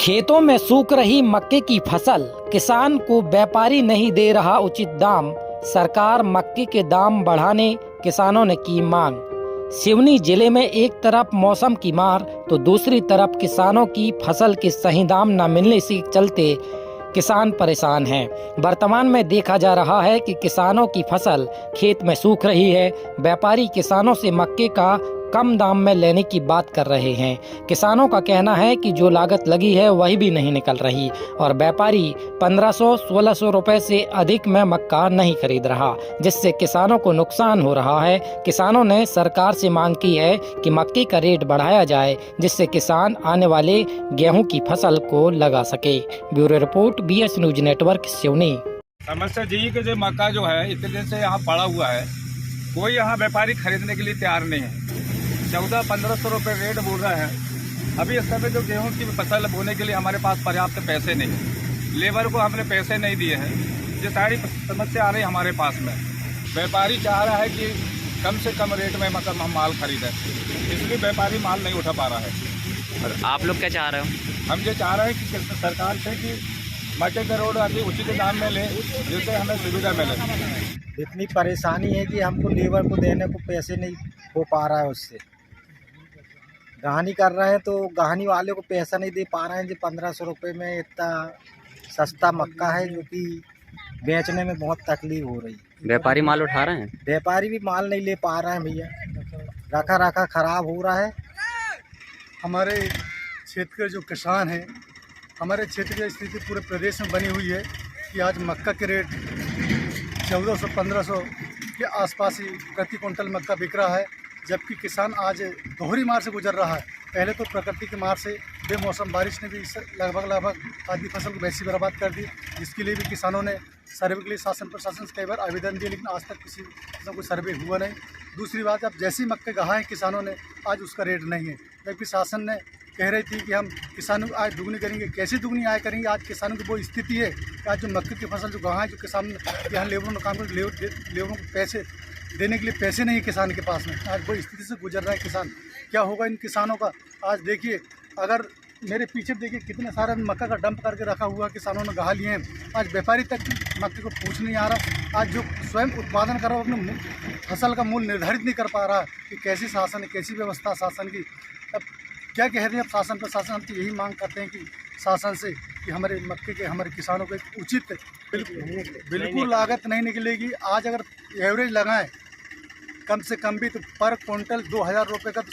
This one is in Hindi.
खेतों में सूख रही मक्के की फसल, किसान को व्यापारी नहीं दे रहा उचित दाम। सरकार मक्के के दाम बढ़ाने किसानों ने की मांग। सिवनी जिले में एक तरफ मौसम की मार तो दूसरी तरफ किसानों की फसल के सही दाम न मिलने से चलते किसान परेशान हैं। वर्तमान में देखा जा रहा है कि किसानों की फसल खेत में सूख रही है। व्यापारी किसानों से मक्के का कम दाम में लेने की बात कर रहे हैं। किसानों का कहना है कि जो लागत लगी है वही भी नहीं निकल रही और व्यापारी 1500-1600 रुपए से अधिक में मक्का नहीं खरीद रहा, जिससे किसानों को नुकसान हो रहा है। किसानों ने सरकार से मांग की है कि मक्के का रेट बढ़ाया जाए, जिससे किसान आने वाले गेहूं की फसल को लगा सके। Bureau report, BS news network, Seoni. समस्या जी कि जो मक्का जो है इतने दिन से यहाँ पड़ा हुआ है, कोई यहाँ व्यापारी खरीदने के लिए तैयार नहीं है। 1400-1500 रुपये रेट बोल रहा है। अभी इस समय जो गेहूं की फसल बोने के लिए हमारे पास पर्याप्त पैसे नहीं है, लेबर को हमने पैसे नहीं दिए हैं। ये सारी समस्या आ रही है हमारे पास में। व्यापारी चाह रहा है कि कम से कम रेट में मतलब हम माल खरीदें, इसलिए व्यापारी माल नहीं उठा पा रहा है। और आप लोग क्या चाह रहे हो? हम ये चाह रहे हैं कि सरकार से कि मक्के का रोड अभी उचित दाम में ले, जिससे हमें सुविधा मिले। इतनी परेशानी है कि हमको लेबर को देने को पैसे नहीं हो पा रहा है। उससे गहानी कर रहे हैं तो गहानी वाले को पैसा नहीं दे पा रहे हैं। जो 1500 रुपये में इतना सस्ता मक्का है जो कि बेचने में बहुत तकलीफ हो रही है। व्यापारी माल उठा रहे हैं? व्यापारी भी माल नहीं ले पा रहे हैं भैया, रखा रखा खराब हो रहा है। हमारे क्षेत्र के जो किसान हैं, हमारे क्षेत्र की स्थिति पूरे प्रदेश में बनी हुई है कि आज मक्का के रेट 1400-1500 के आसपास ही प्रति क्विंटल मक्का बिक रहा है, जबकि किसान आज दोहरी मार से गुजर रहा है। पहले तो प्रकृति की मार से बेमौसम बारिश ने भी लगभग आधी फसल को वैसी बर्बाद कर दी, जिसके लिए भी किसानों ने सर्वे के लिए शासन प्रशासन से कई बार आवेदन दिए, लेकिन आज तक किसी किसान को सर्वे हुआ नहीं। दूसरी बात, अब जैसे ही मक्के गहाएँ किसानों ने, आज उसका रेट नहीं है, जबकि शासन ने कह रही थी कि हम किसानों को आय दुगनी करेंगे। कैसे दुगनी आय करेंगे? आज किसानों की वो स्थिति है कि आज जो मक्के की फसल जो गहाएँ, जो किसान यहाँ लेबरों ने काम कर, लेबरों को पैसे देने के लिए पैसे नहीं है किसान के पास में। आज वो स्थिति से गुजर रहा है किसान। क्या होगा इन किसानों का? आज देखिए, अगर मेरे पीछे देखिए कितने सारे मक्का का डंप करके रखा हुआ किसानों ने गहा लिए हैं। आज व्यापारी तक मक्के को पूछ नहीं आ रहा। आज जो स्वयं उत्पादन कर रहा है अपने फसल का मूल्य निर्धारित नहीं कर पा रहा कि कैसी शासन है, कैसी व्यवस्था शासन की। अब क्या कह रहे हैं अब शासन प्रशासन? हम तो यही मांग करते हैं कि शासन से कि हमारे मक्के के, हमारे किसानों को एक उचित बिल्कुल लागत नहीं निकलेगी। आज अगर एवरेज लगाएं कम से कम भी तो पर क्विंटल 2000 रुपये का तो